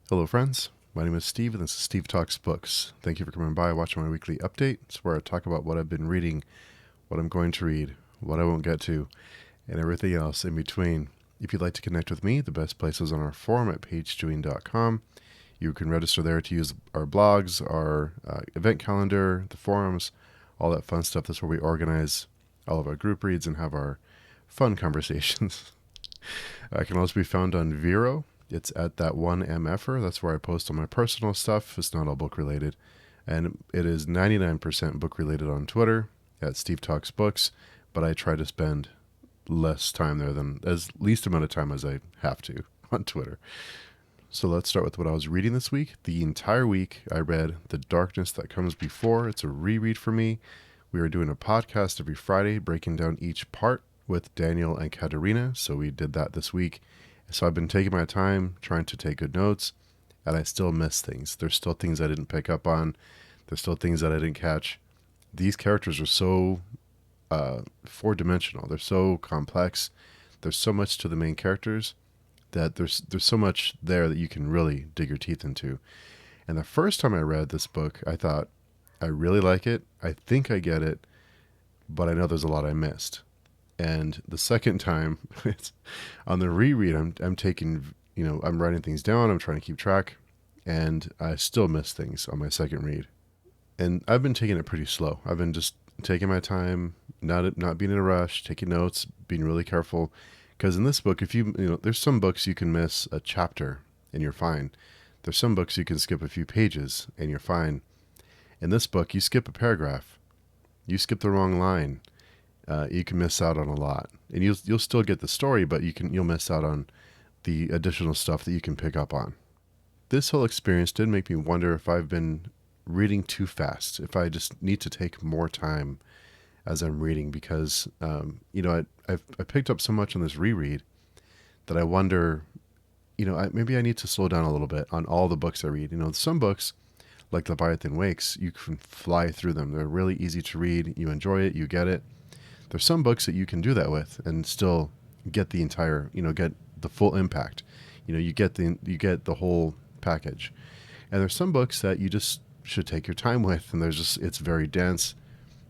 Hello, friends. My name is Steve, and this is Steve Talks Books. Thank you for coming by, watching my weekly update. It's where I talk about what I've been reading, what I'm going to read, what I won't get to, and everything else in between. If you'd like to connect with me, the best place is on our forum at pagechewing.com. You can register there to use our blogs, our event calendar, the forums, all that fun stuff. That's where we organize all of our group reads and have our fun conversations. I can also be found on Vero. It's at that one MFer. That's where I post all my personal stuff. It's not all book related. And it is 99% book related on Twitter at Steve Talks Books. But I try to spend less time there than as least amount of time as I have to on Twitter. So let's start with what I was reading this week. The entire week I read The Darkness That Comes Before. It's a reread for me. We are doing a podcast every Friday breaking down each part with Daniel and Katerina. So we did that this week. So I've been taking my time trying to take good notes, and I still miss things. There's still things I didn't pick up on. There's still things that I didn't catch. These characters are so four-dimensional. They're so complex. There's so much to the main characters that there's so much there that you can really dig your teeth into. And the first time I read this book, I thought, I really like it. I think I get it, but I know there's a lot I missed. And the second time, it's on the reread, I'm taking, I'm writing things down. I'm trying to keep track, and I still miss things on my second read. And I've been taking it pretty slow. I've been just taking my time, not being in a rush, taking notes, being really careful. Because in this book, if there's some books you can miss a chapter and you're fine. There's some books you can skip a few pages and you're fine. In this book, you skip a paragraph, you skip the wrong line. You can miss out on a lot, and you'll still get the story, but you'll miss out on the additional stuff that you can pick up on. This whole experience did make me wonder if I've been reading too fast, if I just need to take more time as I'm reading, because I picked up so much on this reread that I wonder, maybe I need to slow down a little bit on all the books I read. Some books, like Leviathan Wakes, you can fly through them. They're really easy to read. You enjoy it. You get it. There's some books that you can do that with and still get the entire, get the full impact. You get the whole package. And there's some books that you just should take your time with, and it's very dense.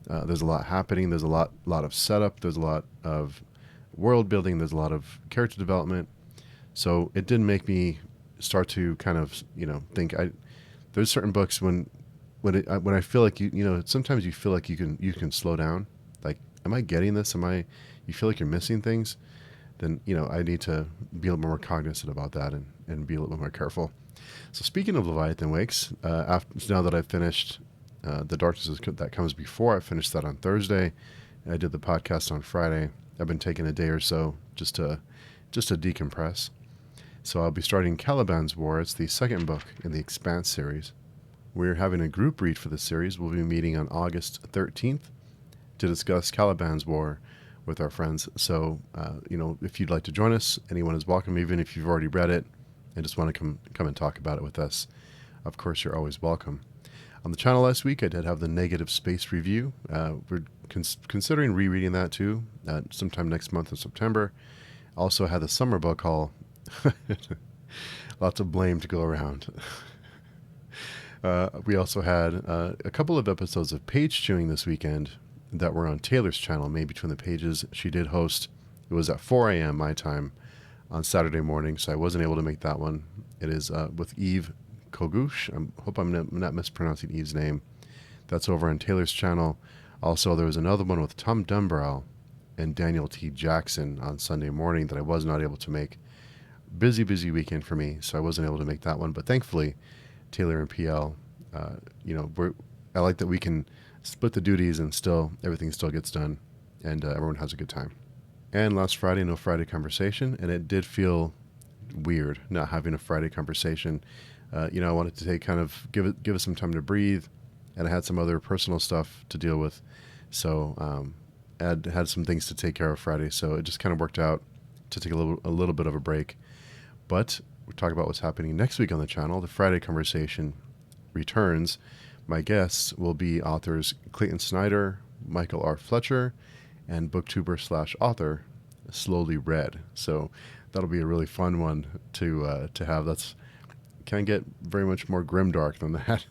There's a lot happening. There's a lot of setup. There's a lot of world building. There's a lot of character development. So it did make me start to kind of, think there's certain books when I feel like sometimes you feel like you can slow down. Like, am I getting this? You feel like you're missing things? Then, I need to be a little more cognizant about that and be a little more careful. So speaking of Leviathan Wakes, now that I've finished The Darkness That Comes Before, I finished that on Thursday. I did the podcast on Friday. I've been taking a day or so just to decompress. So I'll be starting Caliban's War. It's the second book in the Expanse series. We're having a group read for the series. We'll be meeting on August 13th. To discuss Caliban's War with our friends. So, if you'd like to join us, anyone is welcome, even if you've already read it and just want to come and talk about it with us. Of course, you're always welcome. On the channel last week, I did have the Negative Space review. We're considering rereading that too, sometime next month in September. Also had the summer book haul. Lots of blame to go around. We also had a couple of episodes of Page Chewing this weekend that were on Taylor's channel, Made Between the Pages. She did host. It was at 4 a.m. my time on Saturday morning, so I wasn't able to make that one. It is with Eve Kogush. I hope I'm not mispronouncing Eve's name. That's over on Taylor's channel. Also, there was another one with Tom Dumbrell and Daniel T. Jackson on Sunday morning that I was not able to make. Busy weekend for me, so I wasn't able to make that one. But thankfully, Taylor and PL, I like that we can split the duties and everything still gets done, and everyone has a good time. And last Friday, no Friday conversation, and it did feel weird not having a Friday conversation. I wanted to give it some time to breathe, and I had some other personal stuff to deal with, so I had some things to take care of Friday, so it just kind of worked out to take a little bit of a break. But we'll talk about what's happening next week on the channel. The Friday conversation returns. My guests will be authors Clayton Snyder, Michael R. Fletcher, and booktuber/author Slowly Read. So that'll be a really fun one to have. That's can't get very much more grimdark than that.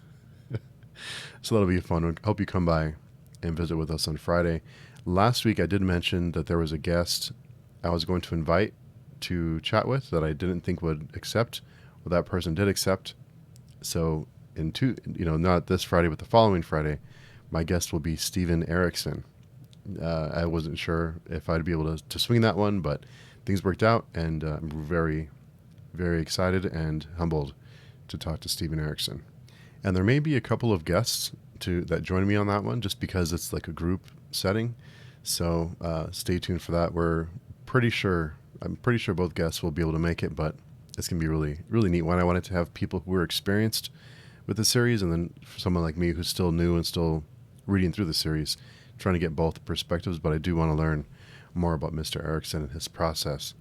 So that'll be fun. I hope you come by and visit with us on Friday. Last week I did mention that there was a guest I was going to invite to chat with that I didn't think would accept. Well, that person did accept. So not this Friday, but the following Friday, my guest will be Steven Erickson. I wasn't sure if I'd be able to swing that one, but things worked out, and I'm very, very excited and humbled to talk to Steven Erickson. And there may be a couple of guests that join me on that one, just because it's like a group setting. So stay tuned for that. I'm pretty sure both guests will be able to make it, but it's going to be really, really neat one. I wanted to have people who are experienced with the series, and then someone like me who's still new and still reading through the series, trying to get both perspectives, but I do want to learn more about Mr. Erickson and his process.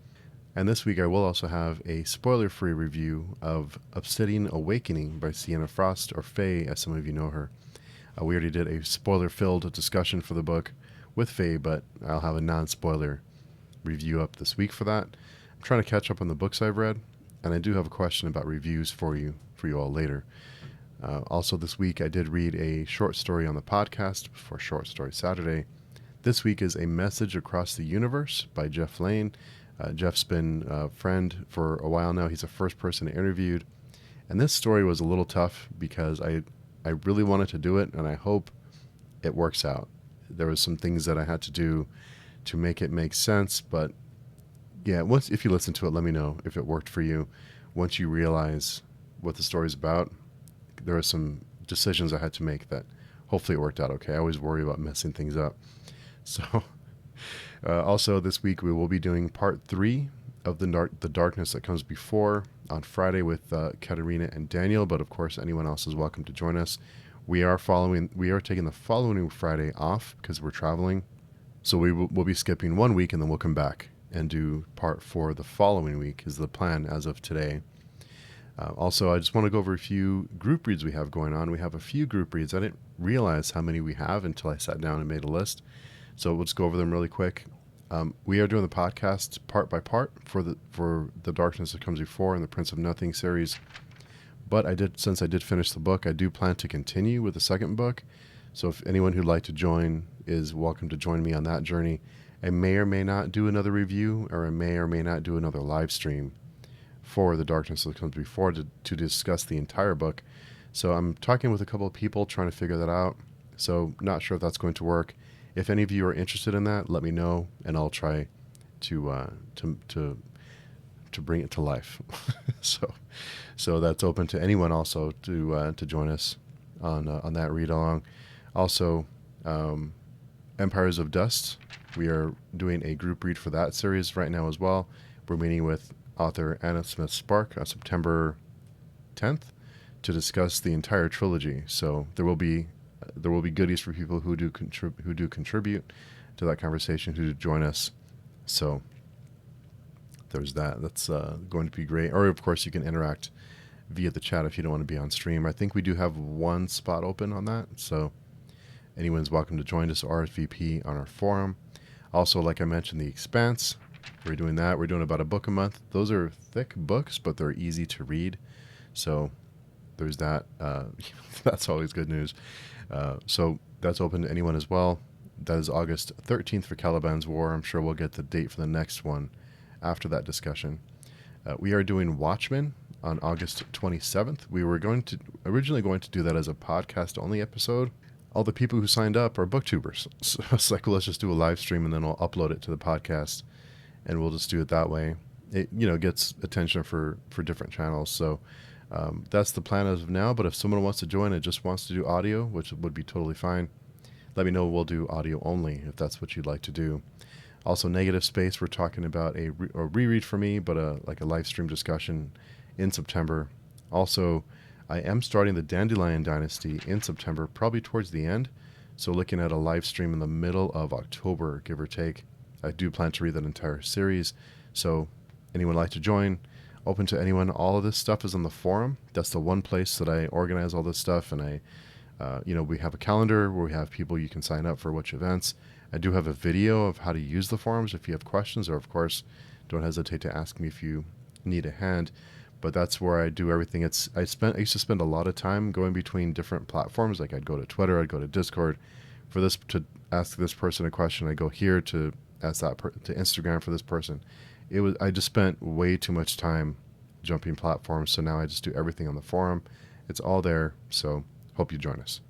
And this week I will also have a spoiler-free review of Obsidian Awakening by Sienna Frost, or Faye, as some of you know her. We already did a spoiler-filled discussion for the book with Faye, but I'll have a non-spoiler review up this week for that. I'm trying to catch up on the books I've read, and I do have a question about reviews for you all later. Also this week I did read a short story on the podcast for Short Story Saturday. This week is A Message Across the Universe by Jeff Lane. Jeff's been a friend for a while now. He's the first person I interviewed. And this story was a little tough because I really wanted to do it, and I hope it works out. There was some things that I had to do to make it make sense, but yeah, if you listen to it, let me know if it worked for you. Once you realize what the story's about, there are some decisions I had to make that hopefully it worked out okay. I always worry about messing things up. So also this week we will be doing part 3 of the Darkness That Comes Before on Friday with Katerina and Daniel, but of course anyone else is welcome to join us. We are taking the following Friday off because we're traveling, so we'll be skipping 1 week and then we'll come back and do part 4 the following week is the plan as of today. Also, I just want to go over a few group reads we have going on. We have a few group reads. I didn't realize how many we have until I sat down and made a list. So we'll just go over them really quick. We are doing the podcast part by part for the Darkness That Comes Before and the Prince of Nothing series. But since I did finish the book, I do plan to continue with the second book. So if anyone who'd like to join is welcome to join me on that journey. I may or may not do another review, or I may or may not do another live stream for The Darkness That Comes Before to discuss the entire book. So I'm talking with a couple of people trying to figure that out. So not sure if that's going to work. If any of you are interested in that, let me know, and I'll try to bring it to life. So that's open to anyone also to join us on that read along. Also, Empires of Dust. We are doing a group read for that series right now as well. We're meeting with author Anna Smith Spark on September 10th to discuss the entire trilogy. So there will be goodies for people who do contribute to that conversation, who join us. So there's that. That's going to be great. Or of course you can interact via the chat if you don't want to be on stream. I think we do have one spot open on that, so anyone's welcome to join us, RSVP on our forum. Also, like I mentioned, The Expanse. We're doing that. We're doing about a book a month. Those are thick books, but they're easy to read. So there's that. That's always good news. So that's open to anyone as well. That is August 13th for Caliban's War. I'm sure we'll get the date for the next one after that discussion. We are doing Watchmen on August 27th. We were originally going to do that as a podcast-only episode. All the people who signed up are booktubers. So it's like, well, let's just do a live stream and then I'll upload it to the podcast, and we'll just do it that way. It gets attention for different channels. So that's the plan as of now. But if someone wants to join and just wants to do audio, which would be totally fine, let me know. We'll do audio only if that's what you'd like to do. Also, Negative Space, we're talking about a reread for me, but like a live stream discussion in September. Also, I am starting the Dandelion Dynasty in September, probably towards the end. So looking at a live stream in the middle of October, give or take. I do plan to read that entire series. So anyone like to join, open to anyone. All of this stuff is on the forum. That's the one place that I organize all this stuff. And we have a calendar where we have people you can sign up for which events. I do have a video of how to use the forums if you have questions, or of course, don't hesitate to ask me if you need a hand. but that's where I do everything. I used to spend a lot of time going between different platforms. Like I'd go to Twitter, I'd go to Discord for this to ask this person a question. I go here to ask to Instagram for this person. I just spent way too much time jumping platforms. So now I just do everything on the forum. It's all there. So hope you join us.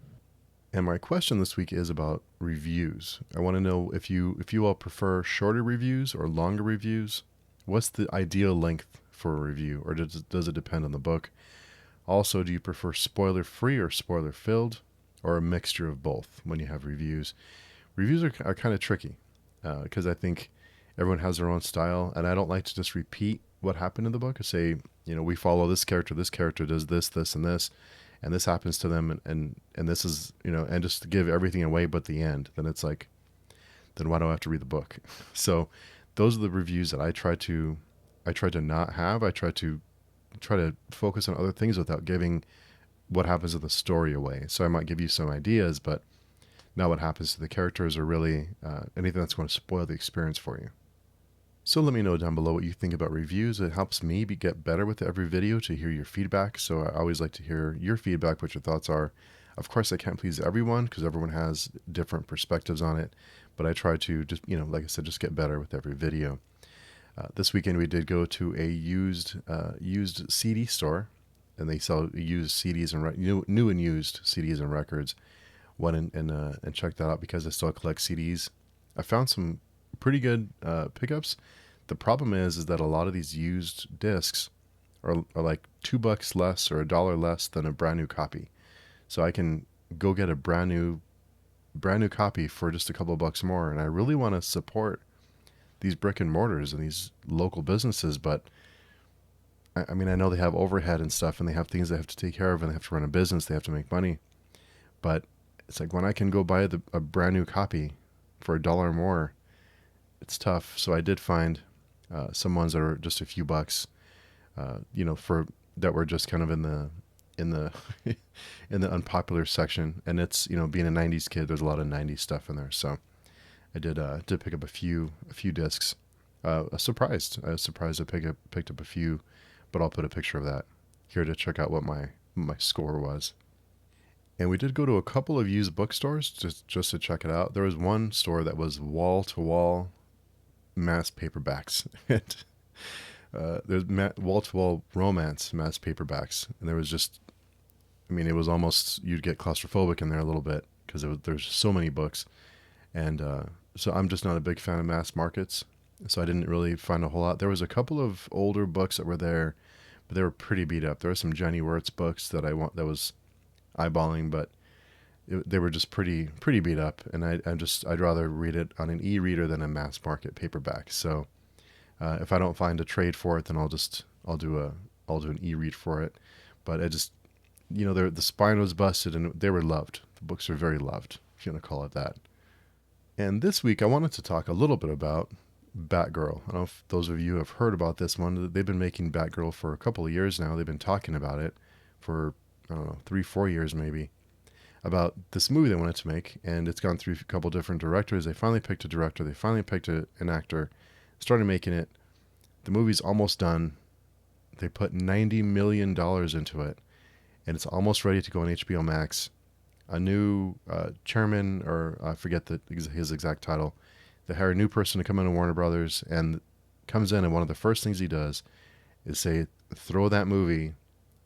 And my question this week is about reviews. I want to know if you all prefer shorter reviews or longer reviews. What's the ideal length for a review, or does it depend on the book? Also, do you prefer spoiler-free or spoiler-filled, or a mixture of both when you have reviews? Reviews are kind of tricky because I think everyone has their own style, and I don't like to just repeat what happened in the book. I say, we follow this character does this, this, and this happens to them, and this is, and just to give everything away but the end. Then it's like, then why do I have to read the book? So those are the reviews that I try to not have. I try to focus on other things without giving what happens in the story away. So I might give you some ideas, but not what happens to the characters or really anything that's going to spoil the experience for you. So let me know down below what you think about reviews. It helps me get better with every video to hear your feedback. So I always like to hear your feedback, what your thoughts are. Of course, I can't please everyone because everyone has different perspectives on it. But I try to just, like I said, just get better with every video. This weekend we did go to a used CD store, and they sell used CDs and new and used CDs and records. Went and checked that out because I still collect CDs. I found some pretty good pickups. The problem is that a lot of these used discs are like $2 less or $1 less than a brand new copy. So I can go get a brand new copy for just a couple of bucks more, and I really want to support these brick and mortars and these local businesses, but I mean, I know they have overhead and stuff, and they have things they have to take care of, and they have to run a business, they have to make money. But it's like when I can go buy a brand new copy for $1 more, it's tough. So I did find some ones that are just a few bucks, for that were just kind of in the in the unpopular section. And it's, being a '90s kid, there's a lot of '90s stuff in there. So I did pick up a few discs. I was surprised I picked up a few, but I'll put a picture of that here to check out what my score was. And we did go to a couple of used bookstores just to check it out. There was one store that was wall to wall mass paperbacks. There's wall to wall romance mass paperbacks, and there was just, it was almost, you'd get claustrophobic in there a little bit because there's so many books. And so I'm just not a big fan of mass markets, so I didn't really find a whole lot. There was a couple of older books that were there, but they were pretty beat up. There were some Jenny Wirtz books that that was eyeballing, but they were just pretty beat up, and I'd rather read it on an e-reader than a mass market paperback. So if I don't find a trade for it, then I'll do an e-read for it. But I just, the spine was busted, and they were loved. The books are very loved, if you want to call it that. And this week I wanted to talk a little bit about Batgirl. I don't know if those of you have heard about this one. They've been making Batgirl for a couple of years now. They've been talking about it for, I don't know, 3-4 years maybe, about this movie they wanted to make. And it's gone through a couple different directors. They finally picked a director. They finally picked an actor, started making it. The movie's almost done. They put $90 million into it, and it's almost ready to go on HBO Max. A new chairman, or I forget his exact title, they hire a new person to come into Warner Brothers, and comes in, and one of the first things he does is say, throw that movie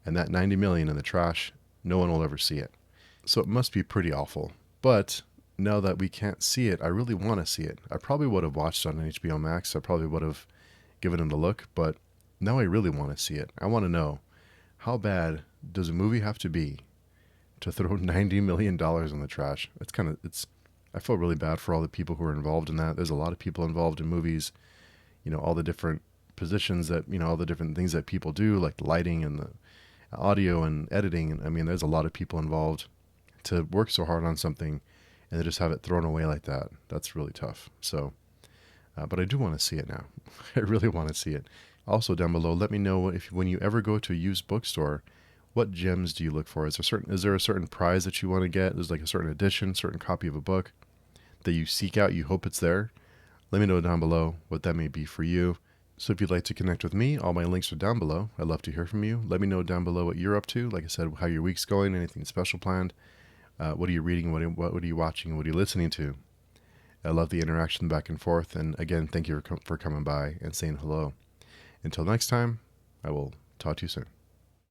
and that $90 million in the trash. No one will ever see it. So it must be pretty awful. But now that we can't see it, I really want to see it. I probably would have watched it on HBO Max. I probably would have given it a look, but now I really want to see it. I want to know, how bad does a movie have to be to throw $90 million in the trash? I feel really bad for all the people who are involved in that. There's a lot of people involved in movies, all the different positions that, all the different things that people do, like the lighting and the audio and editing. And there's a lot of people involved to work so hard on something and to just have it thrown away like that. That's really tough. So, but I do want to see it now. I really want to see it. Also down below, let me know when you ever go to a used bookstore, what gems do you look for? Is there a certain prize that you want to get? There's like a certain edition, certain copy of a book that you seek out, you hope it's there? Let me know down below what that may be for you. So if you'd like to connect with me, all my links are down below. I'd love to hear from you. Let me know down below what you're up to. Like I said, how your week's going, anything special planned. What are you reading? What are you watching? What are you listening to? I love the interaction back and forth. And again, thank you for coming by and saying hello. Until next time, I will talk to you soon.